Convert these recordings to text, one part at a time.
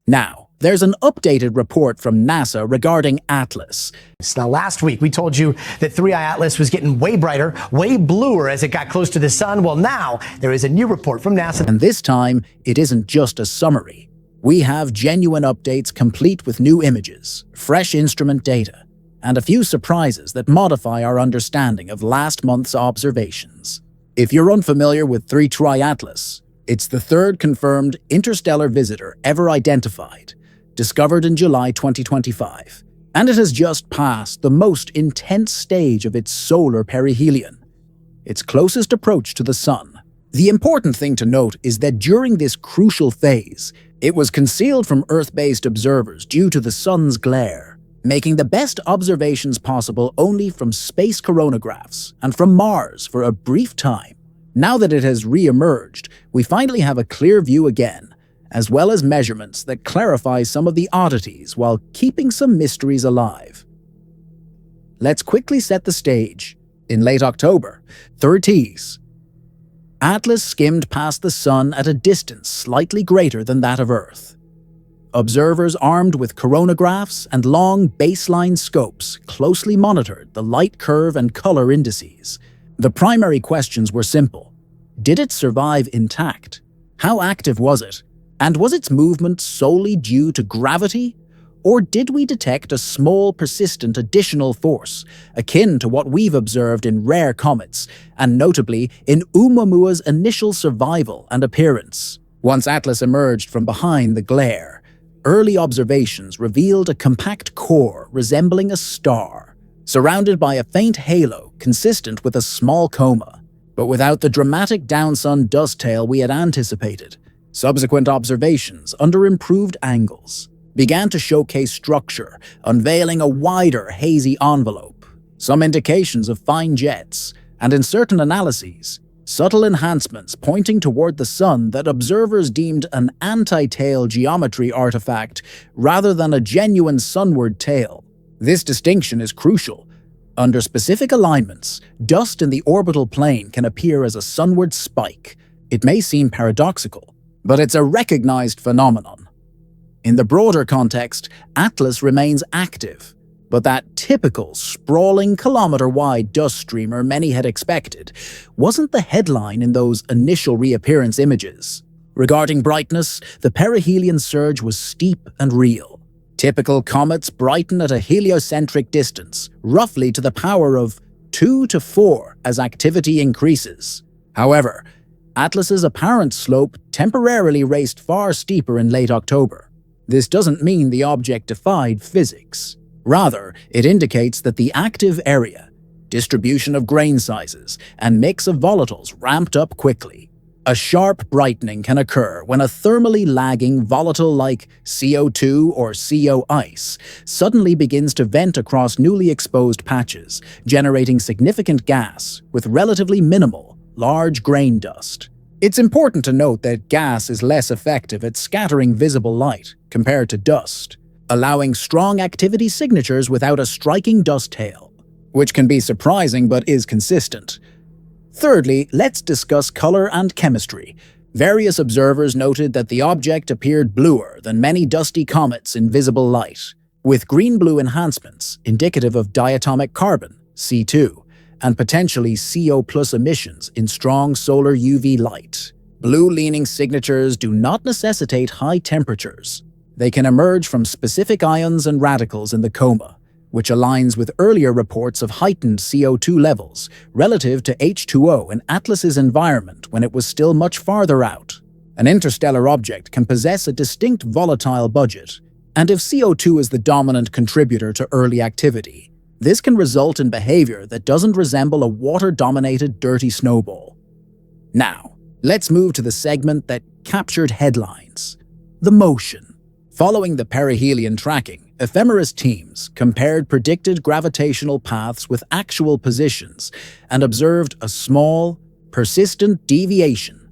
Now, there's an updated report from NASA regarding Atlas. Now, last week, we told you that 3i Atlas was getting way brighter, way bluer as it got close to the sun. Well, now there is a new report from NASA. And this time, it isn't just a summary. We have genuine updates complete with new images, fresh instrument data, and a few surprises that modify our understanding of last month's observations. If you're unfamiliar with 3i Atlas, it's the third confirmed interstellar visitor ever identified, discovered in July 2025, and it has just passed the most intense stage of its solar perihelion, its closest approach to the Sun. The important thing to note is that during this crucial phase, it was concealed from Earth-based observers due to the Sun's glare, making the best observations possible only from space coronagraphs and from Mars for a brief time. Now that it has re-emerged, we finally have a clear view again, as well as measurements that clarify some of the oddities while keeping some mysteries alive. Let's quickly set the stage. In late October, 30s, Atlas skimmed past the Sun at a distance slightly greater than that of Earth. Observers armed with coronagraphs and long baseline scopes closely monitored the light curve and color indices. The primary questions were simple. Did it survive intact? How active was it? And was its movement solely due to gravity? Or did we detect a small, persistent additional force, akin to what we've observed in rare comets, and notably in Oumuamua's initial survival and appearance? Once Atlas emerged from behind the glare, early observations revealed a compact core resembling a star, surrounded by a faint halo consistent with a small coma, but without the dramatic downsun dust tail we had anticipated. Subsequent observations, under improved angles, began to showcase structure, unveiling a wider, hazy envelope, some indications of fine jets, and in certain analyses, subtle enhancements pointing toward the Sun that observers deemed an anti-tail geometry artifact rather than a genuine sunward tail. This distinction is crucial. Under specific alignments, dust in the orbital plane can appear as a sunward spike. It may seem paradoxical, but it's a recognized phenomenon. In the broader context, Atlas remains active, but that typical, sprawling, kilometer-wide dust streamer many had expected wasn't the headline in those initial reappearance images. Regarding brightness, the perihelion surge was steep and real. Typical comets brighten at a heliocentric distance, roughly to the power of 2 to 4 as activity increases. However, Atlas's apparent slope temporarily raced far steeper in late October. This doesn't mean the object defied physics. Rather, it indicates that the active area, distribution of grain sizes, and mix of volatiles ramped up quickly. A sharp brightening can occur when a thermally lagging volatile like CO2 or CO ice suddenly begins to vent across newly exposed patches, generating significant gas with relatively minimal, large grain dust. It's important to note that gas is less effective at scattering visible light compared to dust, allowing strong activity signatures without a striking dust tail, which can be surprising but is consistent. Thirdly, let's discuss color and chemistry. Various observers noted that the object appeared bluer than many dusty comets in visible light, with green-blue enhancements indicative of diatomic carbon, C2, and potentially CO+ emissions in strong solar UV light. Blue-leaning signatures do not necessitate high temperatures. They can emerge from specific ions and radicals in the coma, which aligns with earlier reports of heightened CO2 levels relative to H2O in Atlas's environment when it was still much farther out. An interstellar object can possess a distinct volatile budget, and if CO2 is the dominant contributor to early activity, this can result in behavior that doesn't resemble a water-dominated dirty snowball. Now, let's move to the segment that captured headlines: the motion. Following the perihelion tracking, ephemeris teams compared predicted gravitational paths with actual positions and observed a small, persistent deviation,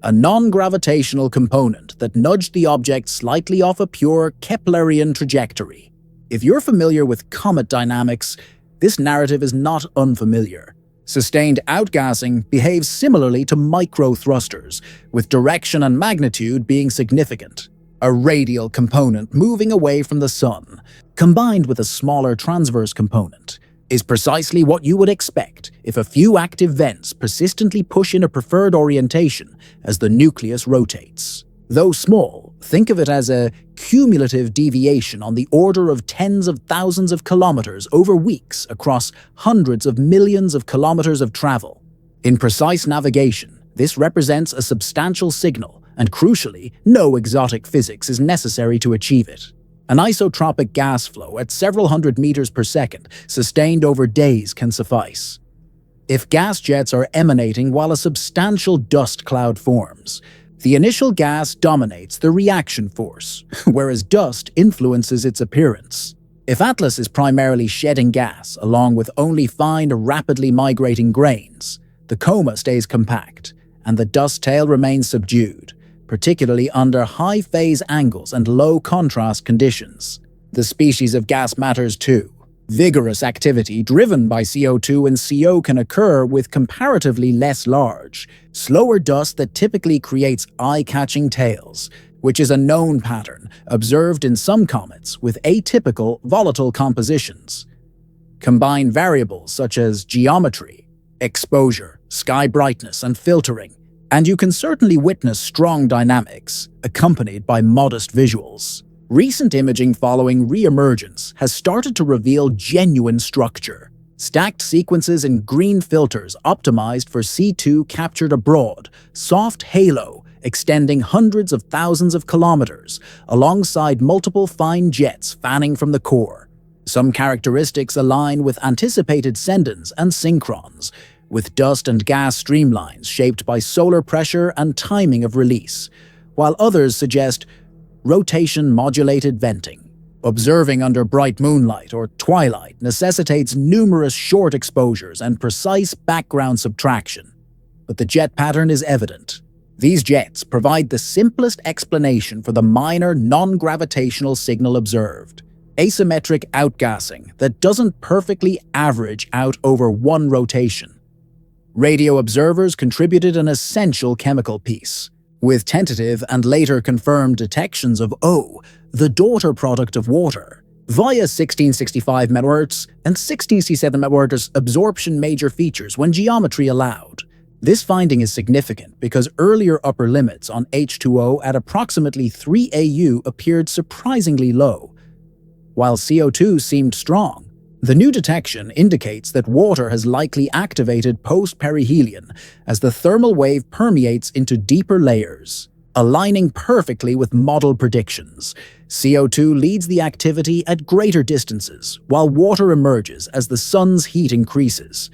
a non-gravitational component that nudged the object slightly off a pure Keplerian trajectory. If you're familiar with comet dynamics, this narrative is not unfamiliar. Sustained outgassing behaves similarly to micro-thrusters, with direction and magnitude being significant. a radial component moving away from the Sun, combined with a smaller transverse component, is precisely what you would expect if a few active vents persistently push in a preferred orientation as the nucleus rotates. Though small, think of it as a cumulative deviation on the order of tens of thousands of kilometers over weeks across hundreds of millions of kilometers of travel. In precise navigation, this represents a substantial signal, and crucially, no exotic physics is necessary to achieve it. An isotropic gas flow at several hundred meters per second, sustained over days, can suffice. If gas jets are emanating while a substantial dust cloud forms, the initial gas dominates the reaction force, whereas dust influences its appearance. If Atlas is primarily shedding gas along with only fine, rapidly migrating grains, the coma stays compact, and the dust tail remains subdued, particularly under high phase angles and low contrast conditions. The species of gas matters too. Vigorous activity driven by CO2 and CO can occur with comparatively less large, slower dust that typically creates eye-catching tails, which is a known pattern observed in some comets with atypical volatile compositions. Combine variables such as geometry, exposure, sky brightness, and filtering, and you can certainly witness strong dynamics, accompanied by modest visuals. Recent imaging following re-emergence has started to reveal genuine structure. Stacked sequences in green filters optimized for C2 captured a broad, soft halo extending hundreds of thousands of kilometers, alongside multiple fine jets fanning from the core. Some characteristics align with anticipated sendons and synchrons, with dust and gas streamlines shaped by solar pressure and timing of release, while others suggest rotation-modulated venting. Observing under bright moonlight or twilight necessitates numerous short exposures and precise background subtraction. But the jet pattern is evident. These jets provide the simplest explanation for the minor non-gravitational signal observed: asymmetric outgassing that doesn't perfectly average out over one rotation. Radio observers contributed an essential chemical piece, with tentative and later confirmed detections of O, the daughter product of water, via 1665 MHz and 1667 MHz absorption major features when geometry allowed. This finding is significant because earlier upper limits on H2O at approximately 3 AU appeared surprisingly low, while CO2 seemed strong. The new detection indicates that water has likely activated post-perihelion as the thermal wave permeates into deeper layers, aligning perfectly with model predictions. CO2 leads the activity at greater distances, while water emerges as the sun's heat increases.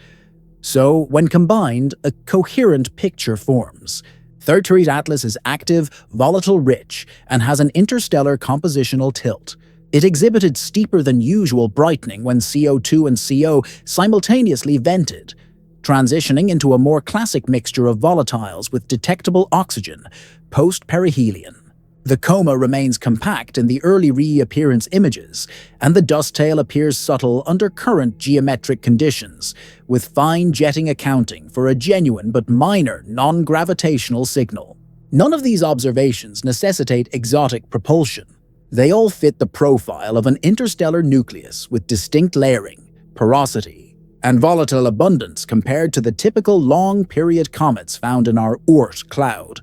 So, when combined, a coherent picture forms. Third Tereid Atlas is active, volatile-rich, and has an interstellar compositional tilt. It exhibited steeper than usual brightening when CO2 and CO simultaneously vented, transitioning into a more classic mixture of volatiles with detectable oxygen, post-perihelion. The coma remains compact in the early reappearance images, and the dust tail appears subtle under current geometric conditions, with fine jetting accounting for a genuine but minor non-gravitational signal. None of these observations necessitate exotic propulsion. They all fit the profile of an interstellar nucleus with distinct layering, porosity, and volatile abundance compared to the typical long-period comets found in our Oort cloud.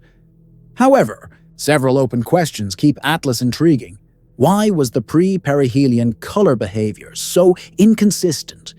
However, several open questions keep Atlas intriguing. Why was the pre-perihelion color behavior so inconsistent,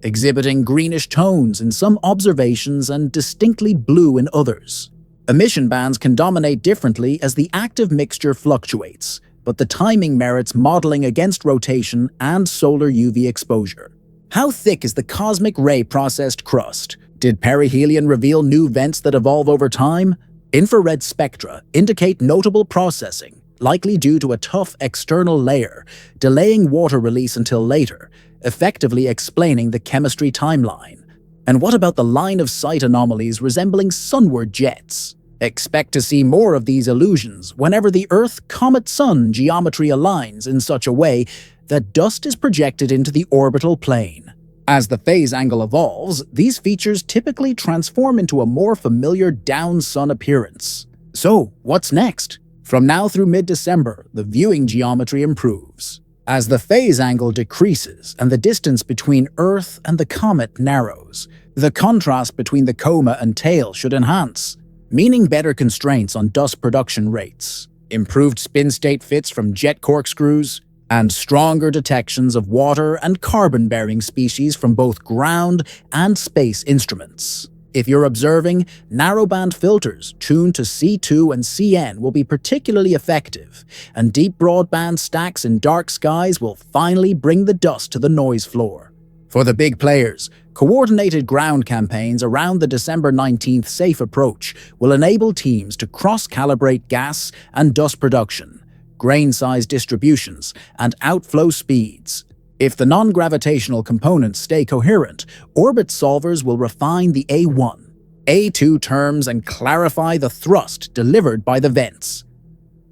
exhibiting greenish tones in some observations and distinctly blue in others? Emission bands can dominate differently as the active mixture fluctuates, but the timing merits modeling against rotation and solar UV exposure. How thick is the cosmic ray-processed crust? Did perihelion reveal new vents that evolve over time? Infrared spectra indicate notable processing, likely due to a tough external layer, delaying water release until later, effectively explaining the chemistry timeline. And what about the line-of-sight anomalies resembling sunward jets? Expect to see more of these illusions whenever the Earth-Comet-Sun geometry aligns in such a way that dust is projected into the orbital plane. As the phase angle evolves, these features typically transform into a more familiar down-sun appearance. So, what's next? From now through mid-December, the viewing geometry improves. As the phase angle decreases and the distance between Earth and the comet narrows, the contrast between the coma and tail should enhance, meaning better constraints on dust production rates, improved spin state fits from jet corkscrews, and stronger detections of water and carbon-bearing species from both ground and space instruments. If you're observing, narrowband filters tuned to C2 and CN will be particularly effective, and deep broadband stacks in dark skies will finally bring the dust to the noise floor. For the big players, coordinated ground campaigns around the December 19th safe approach will enable teams to cross-calibrate gas and dust production, grain size distributions, and outflow speeds. If the non-gravitational components stay coherent, orbit solvers will refine the A1, A2 terms and clarify the thrust delivered by the vents.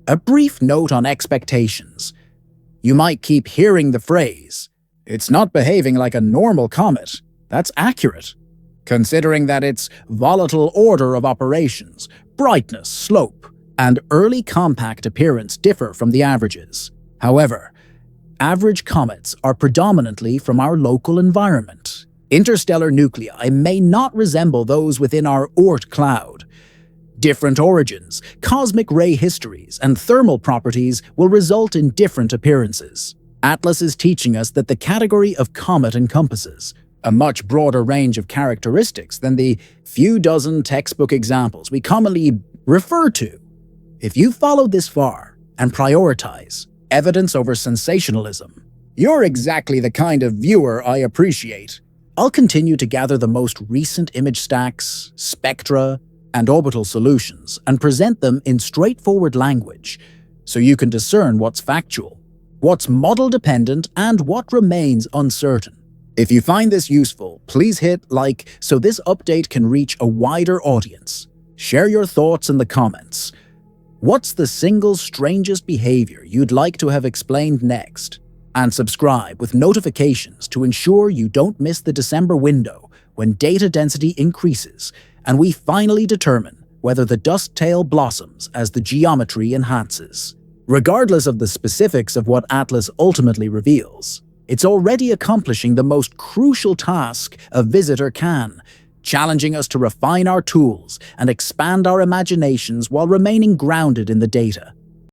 A brief note on expectations. You might keep hearing the phrase, "It's not behaving like a normal comet." That's accurate, considering that its volatile order of operations, brightness, slope, and early compact appearance differ from the averages. However, average comets are predominantly from our local environment. Interstellar nuclei may not resemble those within our Oort cloud. Different origins, cosmic ray histories, and thermal properties will result in different appearances. Atlas is teaching us that the category of comet encompasses a much broader range of characteristics than the few dozen textbook examples we commonly refer to. If you followed this far and prioritize evidence over sensationalism, you're exactly the kind of viewer I appreciate. I'll continue to gather the most recent image stacks, spectra, and orbital solutions and present them in straightforward language so you can discern what's factual, what's model-dependent, and what remains uncertain. If you find this useful, please hit like so this update can reach a wider audience. Share your thoughts in the comments. What's the single strangest behavior you'd like to have explained next? And subscribe with notifications to ensure you don't miss the December window when data density increases and we finally determine whether the dust tail blossoms as the geometry enhances. Regardless of the specifics of what Atlas ultimately reveals, it's already accomplishing the most crucial task a visitor can, challenging us to refine our tools and expand our imaginations while remaining grounded in the data.